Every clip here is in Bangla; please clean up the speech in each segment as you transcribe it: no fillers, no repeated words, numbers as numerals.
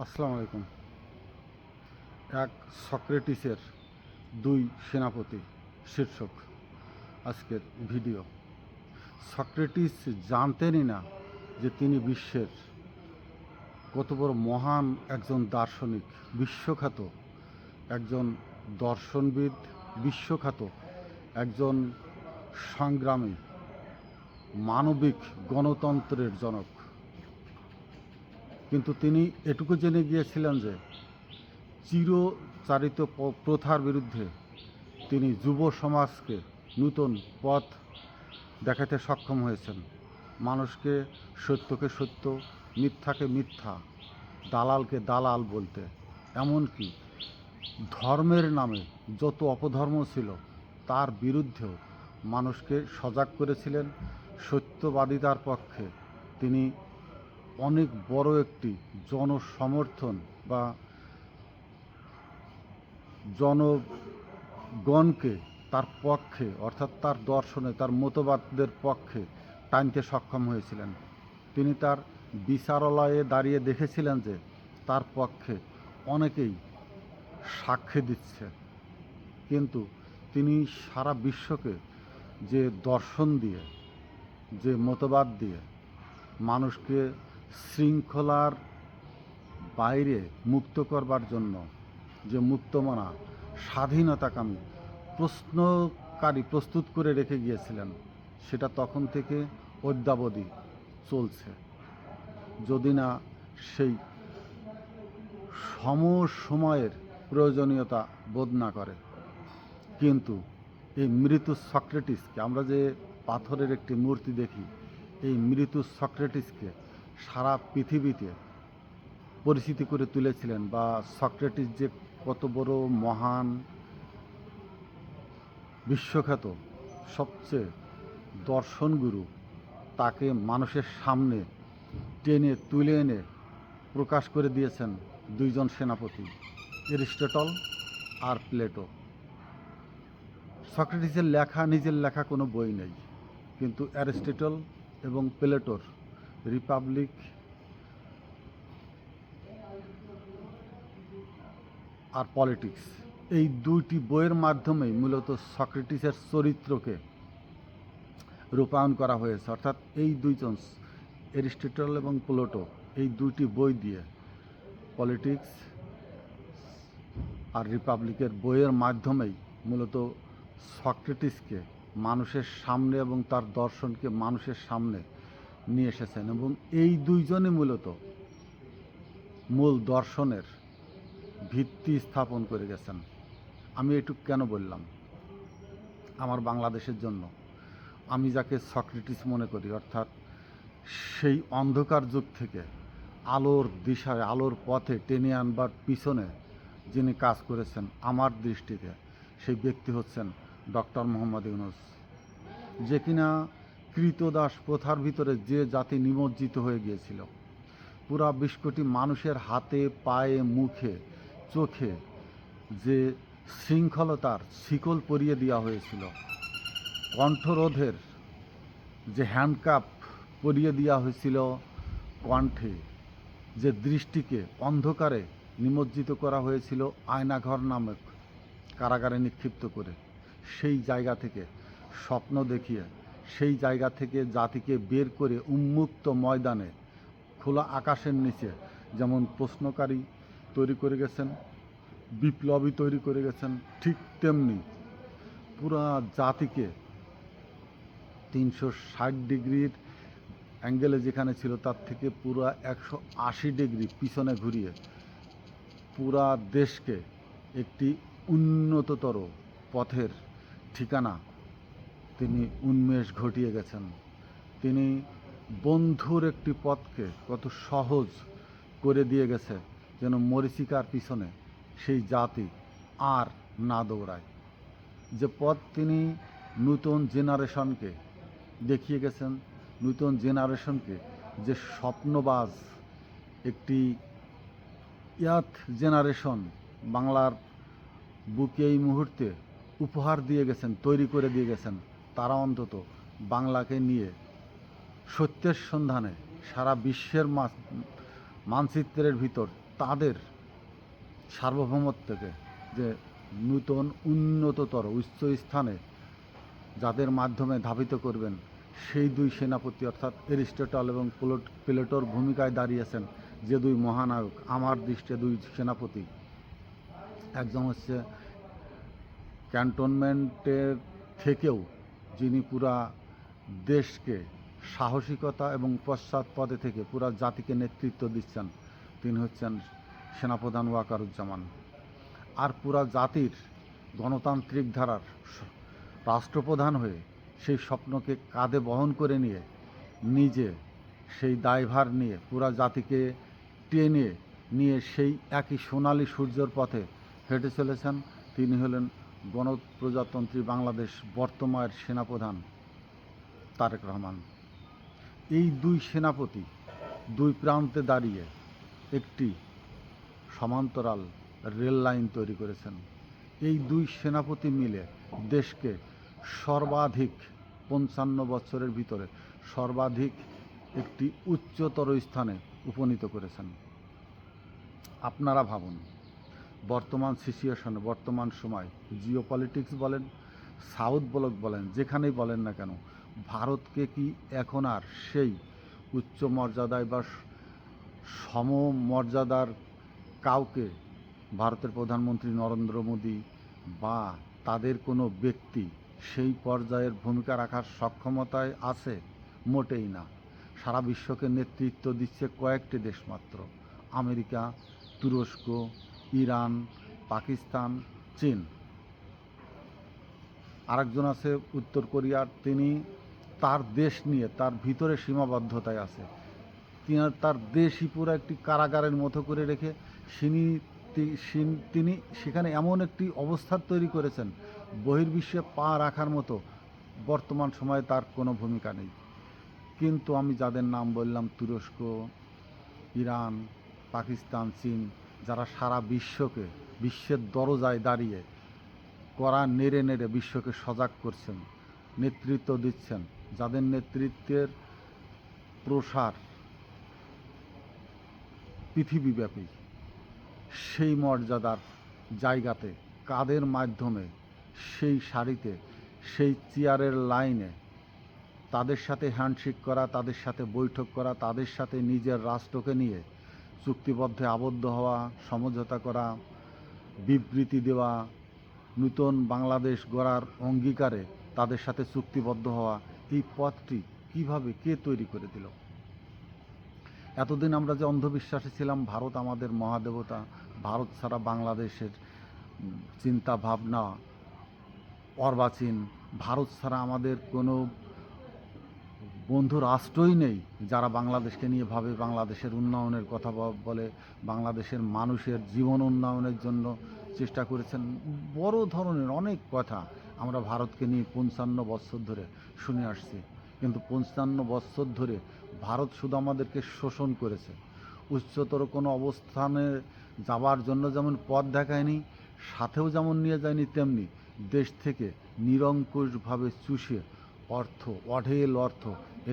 আসসালামু আলাইকুম। এক সক্রেটিসের দুই সেনাপতি শীর্ষক আজকের ভিডিও। সক্রেটিস জানতেনই না যে তিনি বিশ্বের কত বড় মহান একজন দার্শনিক, বিশ্বখ্যাত একজন দর্শনবিদ, বিশ্বখ্যাত একজন সংগ্রামী, মানবিক গণতন্ত্রের জনক। কিন্তু তিনি এটুকু জেনে গিয়েছিলেন যে চিরচারিত প্রথার বিরুদ্ধে তিনি যুব সমাজকে নূতন পথ দেখাতে সক্ষম হয়েছেন। মানুষকে সত্যকে সত্য, মিথ্যাকে মিথ্যা, দালালকে দালাল বলতে, এমনকি ধর্মের নামে যত অপধর্ম ছিল তার বিরুদ্ধেও মানুষকে সজাগ করেছিলেন। সত্যবাদিতার পক্ষে তিনি অনেক বড় একটি জনসমর্থন বা জনগণকে তার পক্ষে, অর্থাৎ তার দর্শনে, তার মতবাদদের পক্ষে টানতে সক্ষম হয়েছিলেন। তিনি তার বিচারালয়ে দাঁড়িয়ে দেখেছিলেন যে তার পক্ষে অনেকেই সাক্ষী দিচ্ছে, কিন্তু তিনি সারা বিশ্বকে যে দর্শন দিয়ে, যে মতবাদ দিয়ে মানুষকে শৃঙ্খলার বাইরে মুক্ত করবার জন্য যে মুক্তমনা স্বাধীনতাকামী প্রশ্নকারী প্রস্তুত করে রেখে গিয়েছিলেন, সেটা তখন থেকে অদ্যাবধি চলছে, যদি না সেই সময়ের প্রয়োজনীয়তা বোধ না করে। কিন্তু এই মৃত্যু সক্রেটিসকে, আমরা যে পাথরের একটি মূর্তি দেখি, এই মৃত্যু সক্রেটিসকে সারা পৃথিবীতে পরিচিতি করে তুলেছিলেন, বা সক্রেটিস যে কত বড় মহান, বিশ্বখ্যাত সবচেয়ে দর্শনগুরু, তাকে মানুষের সামনে টেনে তুলে এনে প্রকাশ করে দিয়েছেন দুইজন সেনাপতি, এরিস্টটল আর প্লেটো। সক্রেটিসের লেখা, নিজের লেখা কোনো বই নেই, কিন্তু অ্যারিস্টটল এবং প্লেটোর রিপাবলিক আর পলিটিক্স, এই দুইটি বইয়ের মাধ্যমেই মূলত সক্রেটিসের চরিত্রকে রূপায়ণ করা হয়েছে। অর্থাৎ এই দুইজন, এরিস্টটল এবং প্লেটো, এই দুইটি বই দিয়ে, পলিটিক্স আর রিপাবলিকের বইয়ের মাধ্যমেই মূলত সক্রেটিসকে মানুষের সামনে এবং তার দর্শনকে মানুষের সামনে নিয়ে এসেছেন, এবং এই দুইজনই মূলত মূল দর্শনের ভিত্তি স্থাপন করে গেছেন। আমি এটুকু কেন বললাম? আমার বাংলাদেশের জন্য আমি যাকে সক্রেটিস মনে করি, অর্থাৎ সেই অন্ধকার যুগ থেকে আলোর দিশায়, আলোর পথে টেনে আনবার পিছনে যিনি কাজ করেছেন, আমার দৃষ্টিতে সেই ব্যক্তি হচ্ছেন ডক্টর মোহাম্মদ ইউনূস, যে কিনা কৃতদাস প্রথার ভিতরে যে জাতি নিমজ্জিত হয়ে গিয়েছিল, পুরা ২০ কোটি মানুষের হাতে, পায়ে, মুখে, চোখে যে শৃঙ্খলতার শিকল পরিয়ে দেওয়া হয়েছিল, কণ্ঠরোধের যে হ্যান্ডকাপ পরিয়ে দেওয়া হয়েছিল কণ্ঠে, যে দৃষ্টিকে অন্ধকারে নিমজ্জিত করা হয়েছিল আয়নাঘর নামক কারাগারে নিক্ষিপ্ত করে, সেই জায়গা থেকে স্বপ্ন দেখিয়ে, সেই জায়গা থেকে জাতিকে বের করে উন্মুক্ত ময়দানে, খোলা আকাশের নিচে যেমন প্রশ্নকারী তৈরি করে গেছেন, বিপ্লবী তৈরি করে গেছেন, ঠিক তেমনি পুরা জাতিকে ৩৬০ ডিগ্রির অ্যাঙ্গেলে যেখানে ছিল তার থেকে পুরো ১৮০ ডিগ্রি পিছনে ঘুরিয়ে পুরা দেশকে একটি উন্নততর পথের ঠিকানা তিনি উন্মেষ ঘটিয়ে গেছেন। তিনি বন্ধুর একটি পথকে কত সহজ করে দিয়ে গেছে, যেন মরীচিকার পিছনে সেই জাতি আর না দৌড়ায়। যে পথ তিনি নূতন জেনারেশনকে দেখিয়ে গেছেন, নূতন জেনারেশনকে যে স্বপ্নবাজ একটি ইয়াথ জেনারেশন বাংলার বুকে এই মুহূর্তে উপহার দিয়ে গেছেন, তৈরি করে দিয়ে গেছেন, তারা অন্তত বাংলাকে নিয়ে সত্যের সন্ধানে সারা বিশ্বের মানচিত্রের ভিতর তাদের সার্বভৌমত্বকে যে নূতন উন্নততর উচ্চ স্থানে যাদের মাধ্যমে ধাবিত করবেন, সেই দুই সেনাপতি অর্থাৎ এরিস্টটল এবং প্লেটোর ভূমিকায় দাঁড়িয়েছেন যে দুই মহানায়ক আমার দৃষ্টিতে দুই সেনাপতি। একজন হচ্ছে ক্যান্টনমেন্টের থেকেও যিনি পুরা দেশকে সাহসিকতা এবং পশ্চাৎপদে থেকে পুরা জাতিকে নেতৃত্ব দিচ্ছেন, তিনি হচ্ছেন সেনাপ্রধান ওয়াকারুজ্জামান। আর পুরা জাতির গণতান্ত্রিক ধারার রাষ্ট্রপ্রধান হয়ে সেই স্বপ্নকে কাঁধে বহন করে নিয়ে নিজে সেই দায়ভার নিয়ে পুরা জাতিকে টেনে নিয়ে সেই একই সোনালী সূর্যের পথে হেঁটে চলেছেন, তিনি হলেন গণপ্রজাতন্ত্রী বাংলাদেশ বর্তমানের সেনাপ্রধান তারেক রহমান। এই দুই সেনাপতি দুই প্রান্তে দাঁড়িয়ে একটি সমান্তরাল রেল লাইন তৈরি করেছেন। এই দুই সেনাপতি মিলে দেশকে সর্বাধিক ৫৫ বছরের ভিতরে সর্বাধিক একটি উচ্চতর স্থানে উপনীত করেছেন। আপনারা ভাবুন, বর্তমান সিচুয়েশনে, বর্তমান সময় জিওপলিটিক্স বলেন, সাউথ ব্লক বলেন, যেখানেই বলেন না কেন, ভারতকে কি এখন আর সেই উচ্চ মর্যাদায় বা সমমর্যাদার কাউকে ভারতের প্রধানমন্ত্রী নরেন্দ্র মোদী বা তাদের কোনো ব্যক্তি সেই পর্যায়ের ভূমিকা রাখার সক্ষমতায় আছে? মোটেই না। সারা বিশ্বকে নেতৃত্ব দিচ্ছে কয়েকটি দেশ মাত্র: আমেরিকা, তুরস্ক, ইরান, পাকিস্তান, চীন। আরেকজন আছে উত্তর কোরিয়ার, তিনি তার দেশ নিয়ে তার ভিতরে সীমাবদ্ধতায় আছে। তার দেশই পুরো একটি কারাগারের মতো করে রেখে তিনি সেখানে এমন একটি অবস্থা তৈরি করেছেন, বহির্বিশ্বে পা রাখার মতো বর্তমান সময়ে তার কোনো ভূমিকা নেই। কিন্তু আমি যাদের নাম বললাম, তুরস্ক, ইরান, পাকিস্তান, চীন, যারা সারা বিশ্বের দরজায় দাঁড়িয়ে কড়া নেড়ে নেড়ে বিশ্বকে সজাগ করছেন, নেতৃত্ব দিচ্ছেন, যাদের নেতৃত্বের প্রসার পৃথিবীব্যাপী, সেই মর্যাদার জায়গাতে কাদের মাধ্যমে সেই সারিতে, সেই চেয়ারের লাইনে তাদের সাথে হ্যান্ডশেক করা, তাদের সাথে বৈঠক করা, তাদের সাথে নিজের রাষ্ট্রকে নিয়ে চুক্তিবদ্ধে আবদ্ধ হওয়া, সমঝোতা করা, বিবৃতি দেওয়া, নূতন বাংলাদেশ গড়ার অঙ্গীকারে তাদের সাথে চুক্তিবদ্ধ হওয়া, এই পথটি কিভাবে কে তৈরি করে দিল? এতদিন আমরা যে অন্ধবিশ্বাসে ছিলাম, ভারত আমাদের মহাদেবতা, ভারত ছাড়া বাংলাদেশের চিন্তা ভাবনা অর্বাচীন, ভারত ছাড়া আমাদের কোনো বন্ধু রাষ্ট্রই নেই যারা বাংলাদেশকে নিয়ে ভাবে, বাংলাদেশের উন্নয়নের কথা বলে, বাংলাদেশের মানুষের জীবন উন্নয়নের জন্য চেষ্টা করেছেন। বড় ধরনের অনেক কথা আমরা ভারতকে নিয়ে ৫৫ বছর ধরে শুনে আসছি। কিন্তু ৫৫ বছর ধরে ভারত শুধু আমাদেরকে শোষণ করেছে। উচ্চতর কোনো অবস্থানে যাবার জন্য যেমন পথ দেখায়নি, সাথেও যেমন নিয়ে যায়নি, তেমনি দেশ থেকে নিরঙ্কুশভাবে চুষে অঢেল অর্থ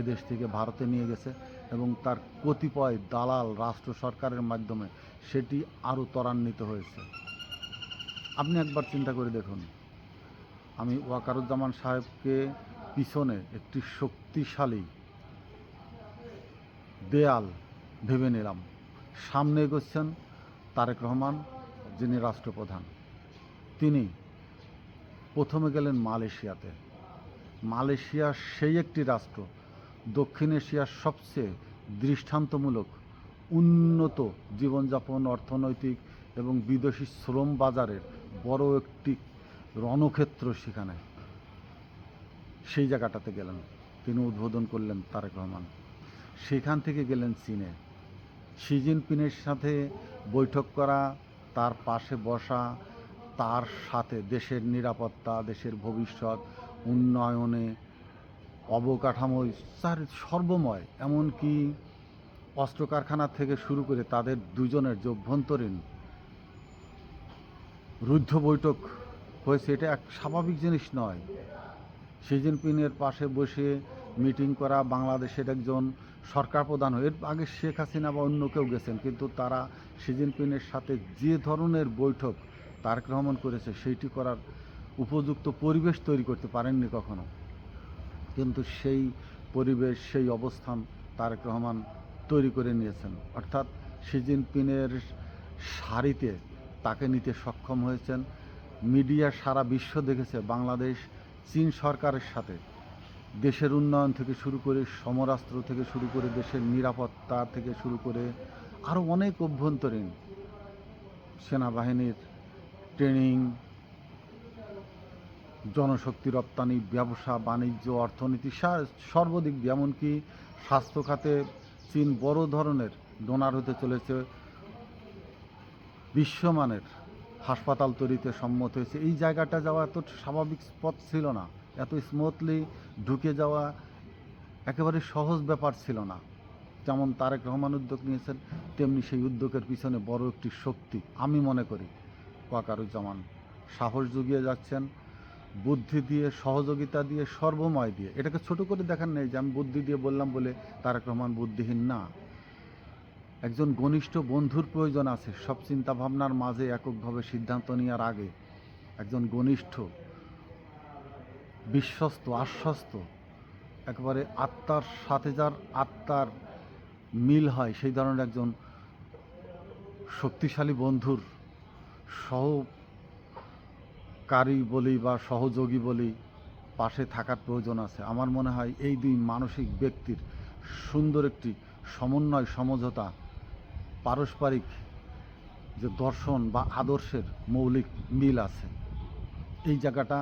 এদেশ থেকে ভারতে নিয়ে গেছে এবং তার কতিপয় দালাল রাষ্ট্র সরকারের মাধ্যমে সেটি আরও ত্বরান্বিত হয়েছে। আপনি একবার চিন্তা করে দেখুন, আমি ওয়াকারুজ্জামান সাহেবকে পিছনে একটি শক্তিশালী দেয়াল ভেবে নিলাম, সামনে এগোচ্ছেন তারেক রহমান, যিনি রাষ্ট্রপ্রধান। তিনি প্রথমে গেলেন মালয়েশিয়াতে। মালয়েশিয়া সেই একটি রাষ্ট্র, দক্ষিণ এশিয়ার সবচেয়ে দৃষ্টান্তমূলক উন্নত জীবনযাপন, অর্থনৈতিক এবং বিদেশি শ্রম বাজারের বড় একটি রণক্ষেত্র সেখানে। সেই জায়গাটাতে গেলেন, তিনি উদ্বোধন করলেন তারেক রহমান। সেখান থেকে গেলেন চীনে, শি জিনপিংয়ের সাথে বৈঠক করা, তার পাশে বসা, তার সাথে দেশের নিরাপত্তা, দেশের ভবিষ্যৎ উন্নয়নে, অবকাঠামো সর্বময়, এমনকি অস্ত্র কারখানা থেকে শুরু করে তাদের দুজনের যে অভ্যন্তরীণ রুদ্ধ বৈঠক হয়েছে, এটা এক স্বাভাবিক জিনিস নয়। শি জিনপিংয়ের পাশে বসে মিটিং করা বাংলাদেশের একজন সরকার প্রধান হয়ে, এর আগে শেখ হাসিনা বা অন্য কেউ গেছেন, কিন্তু তারা শি জিনপিংয়ের সাথে যে ধরনের বৈঠক তারেক রহমান করেছে সেইটি করার উপযুক্ত পরিবেশ তৈরি করতে পারেননি কখনো। কিন্তু সেই পরিবেশ, সেই অবস্থান তারেক রহমান তৈরি করে নিয়েছেন, অর্থাৎ শি জিনপিংয়ের সারিতে তাকে নিতে সক্ষম হয়েছেন। মিডিয়া সারা বিশ্ব দেখেছে বাংলাদেশ চীন সরকারের সাথে দেশের উন্নয়ন থেকে শুরু করে সমরাস্ত্র থেকে শুরু করে দেশের নিরাপত্তা থেকে শুরু করে আরও অনেক অভ্যন্তরীণ সেনাবাহিনীর ট্রেনিং, জনশক্তি রপ্তানি, ব্যবসা বাণিজ্য, অর্থনীতি সর্বদিক দিয়ে, এমনকি স্বাস্থ্য খাতে চীন বড় ধরনের ডোনার হতে চলেছে, বিশ্বমানের হাসপাতাল তৈরিতে সম্মত হয়েছে। এই জায়গাটা যাওয়া এত স্বাভাবিক পথ ছিল না, এত স্মুথলি ঢুকে যাওয়া একেবারে সহজ ব্যাপার ছিল না। যেমন তারেক রহমান উদ্যোগ নিয়েছেন, তেমনি সেই উদ্যোগের পিছনে বড় একটি শক্তি আমি মনে করি ওয়াকারুজ্জামান সাহস জুগিয়ে যাচ্ছেন, বুদ্ধি দিয়ে, সহযোগিতা দিয়ে, সর্বময় দিয়ে। এটাকে ছোট করে দেখার নেই যে আমি বুদ্ধি দিয়ে বললাম বলে তারেক রহমান বুদ্ধিহীন না। একজন ঘনিষ্ঠ বন্ধুর প্রয়োজন আছে সব চিন্তা ভাবনার মাঝে এককভাবে সিদ্ধান্ত নেওয়ার আগে। একজন ঘনিষ্ঠ, বিশ্বস্ত, আশ্বস্ত, একেবারে আত্মার সাথে যার আত্মার মিল হয়, সেই ধরনের একজন শক্তিশালী বন্ধুর সহকারী বলি বা সহযোগী বলি পাশে থাকার প্রয়োজন আছে। আমার মনে হয় এই দুই মানসিক ব্যক্তির সুন্দর একটি সমন্বয়, সমঝোতা, পারস্পরিক যে দর্শন বা আদর্শের মৌলিক মিল আছে, এই জায়গাটা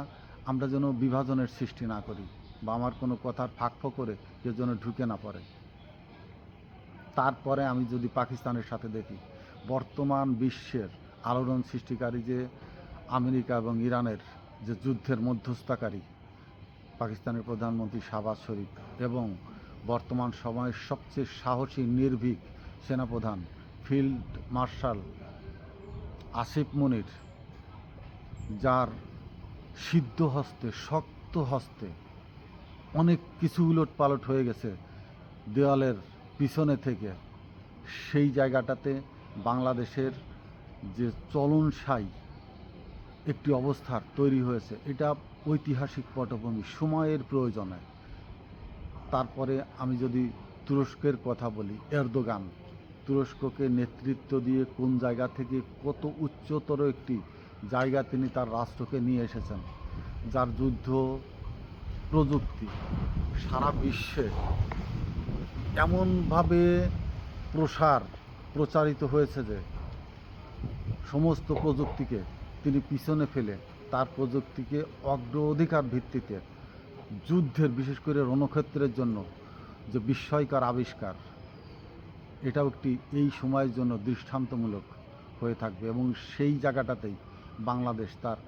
আমরা যেন বিভাজনের সৃষ্টি না করি বা আমার কোনো কথার ফাঁক ফোকরে কেউ যেন ঢুকে না পড়ে। তারপরে আমি যদি পাকিস্তানের সাথে দেখি, বর্তমান বিশ্বের আলোড়ন সৃষ্টিকারী যে আমেরিকা এবং ইরানের যে যুদ্ধের মধ্যস্থতাকারী পাকিস্তানের প্রধানমন্ত্রী শাহবাজ শরীফ এবং বর্তমান সময়ের সবচেয়ে সাহসী, নির্ভীক সেনাপ্রধান ফিল্ড মার্শাল আসিফ মুনির, যার সিদ্ধ হস্তে, শক্ত হস্তে অনেক কিছু উলট পালট হয়ে গেছে দেওয়ালের পিছনে থেকে, সেই জায়গাটাতে বাংলাদেশের যে চলনসাই একটি অবস্থার তৈরি হয়েছে, এটা ঐতিহাসিক পটভূমি, সময়ের প্রয়োজনে। তারপরে আমি যদি তুরস্কের কথা বলি, এরদোগান তুরস্ককে নেতৃত্ব দিয়ে কোন জায়গা থেকে কত উচ্চতর একটি জায়গা তিনি তার রাষ্ট্রকে নিয়ে এসেছেন, যার যুদ্ধ প্রযুক্তি সারা বিশ্বে এমনভাবে প্রচারিত হয়েছে যে সমস্ত প্রযুক্তিকে তিনি পিছনে ফেলে তার প্রযুক্তিকে অগ্রাধিকার ভিত্তিতে যুদ্ধের, বিশেষ করে রণক্ষেত্রের জন্য যে বিস্ময়কর আবিষ্কার, এটাও একটি এই সময়ের জন্য দৃষ্টান্তমূলক হয়ে থাকবে। এবং সেই জায়গাটাতেই বাংলাদেশ তার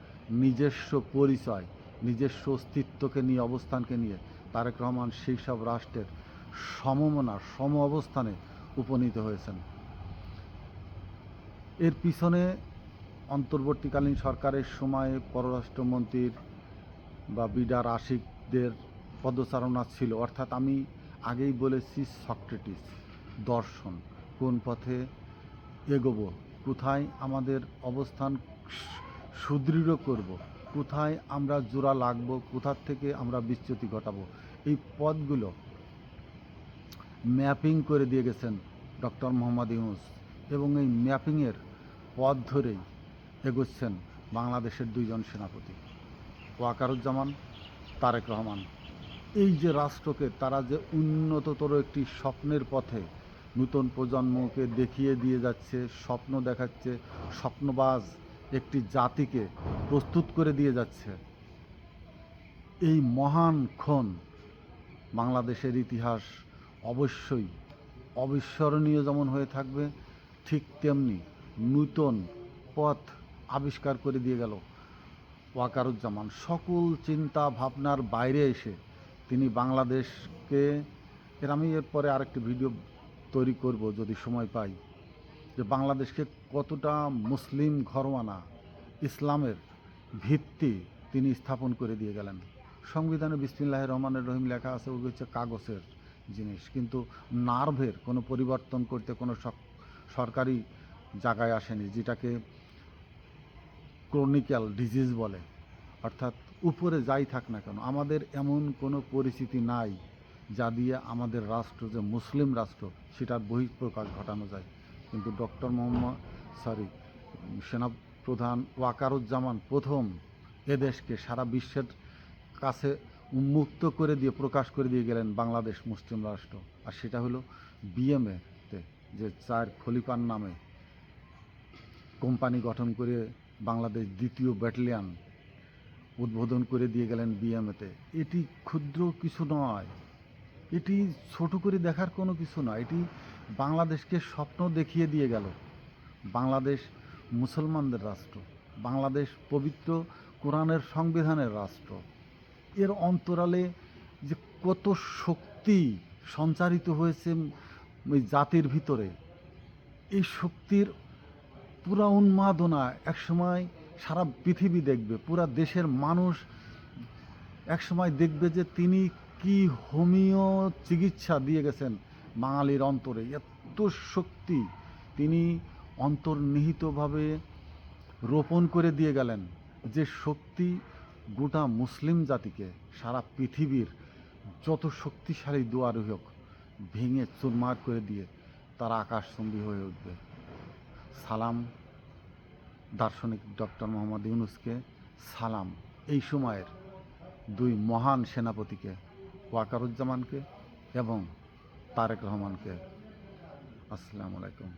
নিজস্ব পরিচয়, নিজস্ব অস্তিত্বকে নিয়ে, অবস্থানকে নিয়ে তারেক রহমান সেই সব রাষ্ট্রের সম অবস্থানে উপনীত হয়েছেন। এর পিছনে অন্তর্বর্তীকালীন সরকারের সময়ে পররাষ্ট্রমন্ত্রীর বা বিডার আশিকদের পদচারণা ছিল, অর্থাৎ আমি আগেই বলেছি সক্রেটিস দর্শন, কোন পথে এগোবো, কোথায় আমাদের অবস্থান সুদৃঢ় করব, কোথায় আমরা জোড়া লাগব, কোথার থেকে আমরা বিচ্যুতি ঘটাবো, এই পথগুলো ম্যাপিং করে দিয়ে গেছেন ডক্টর মোহাম্মদ ইউনূস। এবং এই ম্যাপিংয়ের পথ ধরেই এগোচ্ছেন বাংলাদেশের দুইজন সেনাপতি, ওয়াকারুজ্জামান, তারেক রহমান। এই যে রাষ্ট্রকে তারা যে উন্নততর একটি স্বপ্নের পথে নূতন প্রজন্মকে দেখিয়ে দিয়ে যাচ্ছে, স্বপ্ন দেখাচ্ছে, স্বপ্নবাজ একটি জাতিকে প্রস্তুত করে দিয়ে যাচ্ছে, এই মহান ক্ষণ বাংলাদেশের ইতিহাস অবশ্যই অবিস্মরণীয় যেমন হয়ে থাকবে, ঠিক তেমনি নূতন পথ আবিষ্কার করে দিয়ে গেল ওয়াকারুজ্জামান। সকল চিন্তা ভাবনার বাইরে এসে তিনি বাংলাদেশকে, আমি এরপরে আরেকটি ভিডিও তৈরি করব যদি সময় পাই, যে বাংলাদেশকে কতটা মুসলিম ঘরোয়ানা ইসলামের ভিত্তি তিনি স্থাপন করে দিয়ে গেলেন। সংবিধানে বিসমিল্লাহির রহমানির রহিম লেখা আছে, ওই হচ্ছে কাগজের, জিনিস, কিন্তু নার্ভের কোনো পরিবর্তন করতে কোনো সরকারি জায়গায় আসেনি, যেটাকে ক্রনিক্যাল ডিজিজ বলে। অর্থাৎ উপরে যাই থাক না কেন, আমাদের এমন কোনো পরিস্থিতি নাই যা দিয়ে আমাদের রাষ্ট্র যে মুসলিম রাষ্ট্র সেটার বহিঃপ্রকাশ ঘটানো যায়। কিন্তু ডক্টর মোহাম্মদ সেনাপ্রধান ওয়াকারুজ্জামান প্রথম এদেশকে সারা বিশ্বের কাছে উন্মুক্ত করে দিয়ে প্রকাশ করে দিয়ে গেলেন বাংলাদেশ মুসলিম রাষ্ট্র। আর সেটা হলো বিএমএতে, যে চার খলিফার নামে কোম্পানি গঠন করে বাংলাদেশ ২য় ব্যাটালিয়ন উদ্বোধন করে দিয়ে গেলেন বিএমএতে। এটি ক্ষুদ্র কিছু নয়, এটি ছোট করে দেখার কোনো কিছু নয়, এটি বাংলাদেশকে স্বপ্ন দেখিয়ে দিয়ে গেল। বাংলাদেশ মুসলমানদের রাষ্ট্র, বাংলাদেশ পবিত্র কোরআনের সংবিধানের রাষ্ট্র। এর অন্তরালে যে কত শক্তি সঞ্চারিত হয়েছে ওই জাতির ভিতরে, এই শক্তির পুরা উন্মাদনা একসময় সারা পৃথিবী দেখবে, পুরা দেশের মানুষ একসময় দেখবে যে তিনি কি হোমিও চিকিৎসা দিয়ে গেছেন বাঙালির অন্তরে। এত শক্তি তিনি অন্তর্নিহিতভাবে রোপণ করে দিয়ে গেলেন, যে শক্তি গোটা মুসলিম জাতিকে সারা পৃথিবীর যত শক্তিশালী দুয়ারই হোক ভেঙে চুরমার করে দিয়ে তারা আকাশচুম্বী হয়ে উঠবে। সালাম দার্শনিক ডক্টর মোহাম্মদ ইউনূসকে, সালাম এই সময়ের দুই মহান সেনাপতিকে, ওয়াকারুজ্জামানকে এবং তারেক রহমানকে। আসসালামু আলাইকুম।